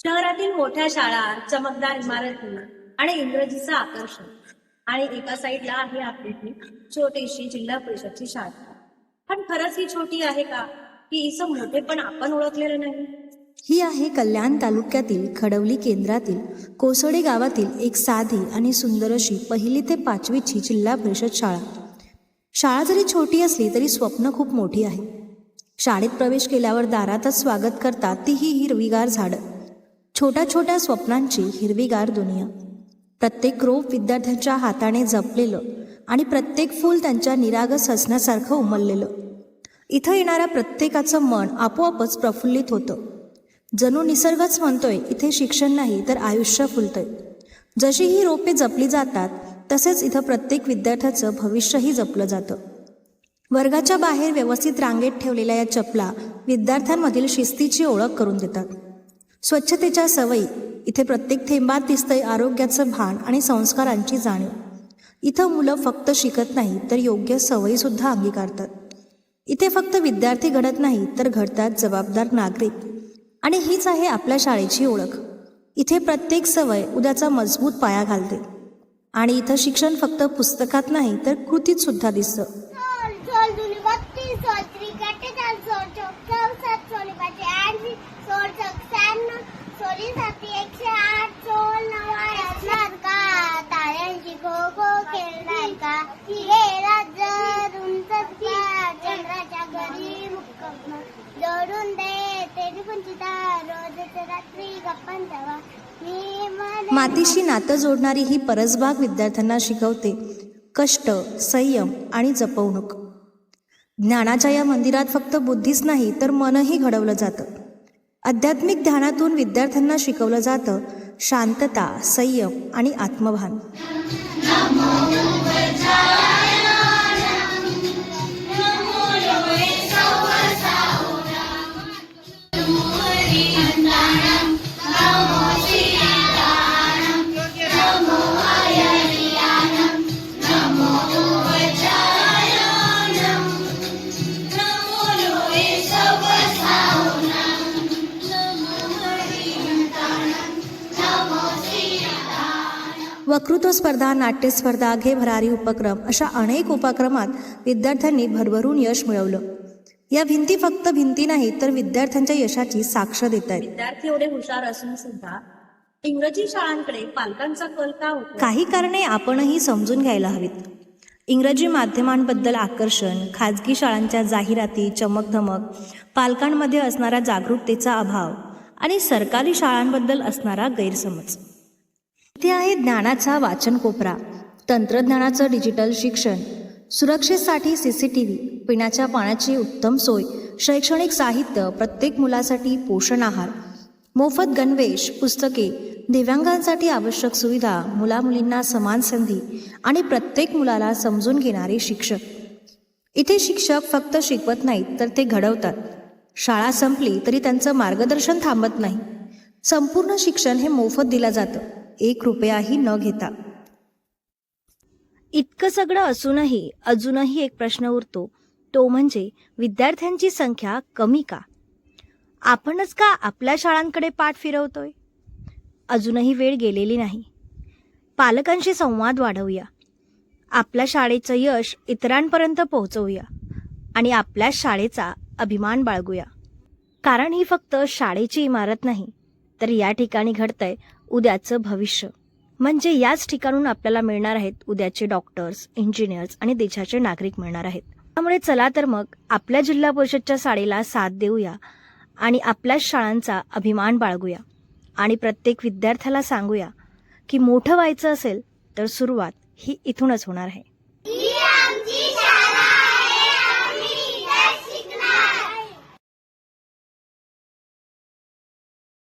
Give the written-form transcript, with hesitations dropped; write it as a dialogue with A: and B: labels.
A: शहरातील मोठ्या शाळा, चमकदार इमारती आणि इंग्रजीचं आकर्षण. आणि एका साईडला आहे आपली छोटीशी जिल्हा परिषदची शाळा. पण खरंच ही छोटी आहे का? की हिचं मोठेपण आपण ओळखलेलं नाही?
B: ही आहे कल्याण तालुक्यातील खडवली केंद्रातील कोसोडे गावातील एक साधी आणि सुंदर अशी 1ली ते 5वीची जिल्हा परिषद शाळा. शाळा जरी छोटी असली तरी स्वप्न खूप मोठी आहे. शाळेत प्रवेश केल्यावर दारातच स्वागत करतात ती ही हिरवीगार झाडं, छोट्या छोट्या स्वप्नांची हिरवीगार दुनिया. प्रत्येक रोप विद्यार्थ्यांच्या हाताने जपलेलं आणि प्रत्येक फूल त्यांच्या निरागस हसण्यासारखं उमललेलं. इथं येणाऱ्या प्रत्येकाचं मन आपोआपच प्रफुल्लित होतं. जणू निसर्गच म्हणतोय इथे शिक्षण नाही तर आयुष्य फुलतंय. जशी ही रोपे जपली जातात तसेच इथं प्रत्येक विद्यार्थ्याचं भविष्यही जपलं जातं. वर्गाच्या बाहेर व्यवस्थित रांगेत ठेवलेल्या या चपला विद्यार्थ्यांमधील शिस्तीची ओळख करून देतात. स्वच्छतेच्या सवयी, इथे प्रत्येक थेंबात दिसतंय आरोग्याचं भान आणि संस्कारांची जाणीव. इथं मुलं फक्त शिकत नाही तर योग्य सवयीसुद्धा अंगीकारतात. इथे फक्त विद्यार्थी घडत नाही तर घडतात जबाबदार नागरिक. आणि हीच आहे आपल्या शाळेची ओळख. इथे प्रत्येक सवय उद्याचा मजबूत पाया घालते. आणि इथं शिक्षण फक्त पुस्तकात नाही तर कृतीत सुद्धा दिसतं. मातीशी नातं जोडणारी ही परसबाग विद्यार्थ्यांना शिकवते कष्ट, संयम आणि जपवणूक. ज्ञानाच्या या मंदिरात फक्त बुद्धीच नाही तर मनही घडवलं जातं. आध्यात्मिक ध्यानातून विद्यार्थ्यांना शिकवलं जातं शांतता, संयम आणि आत्मभान. वक्तृत्व स्पर्धा, नाट्यस्पर्धा, घे भरारी उपक्रम अशा अनेक उपक्रमात विद्यार्थ्यांनी भरभरून यश मिळवलं. या भिंती फक्त भिंती नाही तर विद्यार्थ्यांच्या यशाची साक्ष देत आहेत.
A: विद्यार्थी एवढे हुशार असून सुद्धा इंग्रजी शाळांकडे पालकांचा कल का होतो?
B: काही कारणे आपणही समजून घ्यायला हवीत. इंग्रजी माध्यमांबद्दल आकर्षण, खाजगी शाळांच्या जाहिराती, चमकधमक, पालकांमध्ये असणारा जागरूकतेचा अभाव आणि सरकारी शाळांबद्दल असणारा गैरसमज. इथे आहे ज्ञानाचा वाचन कोपरा, तंत्रज्ञानाचं डिजिटल शिक्षण, सुरक्षेसाठी CCTV, पिण्याच्या पाण्याची उत्तम सोय, शैक्षणिक साहित्य, प्रत्येक मुलासाठी पोषण आहार, मोफत गणवेश, पुस्तके, दिव्यांगांसाठी आवश्यक सुविधा, मुलामुलींना समान संधी आणि प्रत्येक मुलाला समजून घेणारे शिक्षक. इथे शिक्षक फक्त शिकवत नाहीत तर ते घडवतात. शाळा संपली तरी त्यांचं मार्गदर्शन थांबत नाही. संपूर्ण शिक्षण हे मोफत दिलं जातं, 1 रुपयाही न घेता. इतकं सगळं असूनही अजूनही एक प्रश्न उरतो, तो म्हणजे विद्यार्थ्यांची संख्या कमी का? आपणच का आपल्या शाळांकडे पाठ फिरवतोय? अजूनही वेळ गेलेली नाही. पालकांशी संवाद वाढवूया, आपल्या शाळेचं यश इतरांपर्यंत पोहोचवूया आणि आपल्या शाळेचा अभिमान बाळगूया. कारण ही फक्त शाळेची इमारत नाही तर या ठिकाणी घडतंय उद्याचं भविष्य. म्हणजे याच ठिकाणून आपल्याला मिळणार आहेत उद्याचे डॉक्टर्स, इंजिनियर्स आणि देशाचे नागरिक मिळणार आहेत. त्यामुळे चला तर मग आपल्या जिल्हा परिषदच्या शाळेला साथ देऊया आणि आपल्याच शाळांचा अभिमान बाळगूया आणि प्रत्येक विद्यार्थ्याला सांगूया की मोठं व्हायचं असेल तर सुरुवात ही इथूनच होणार आहे.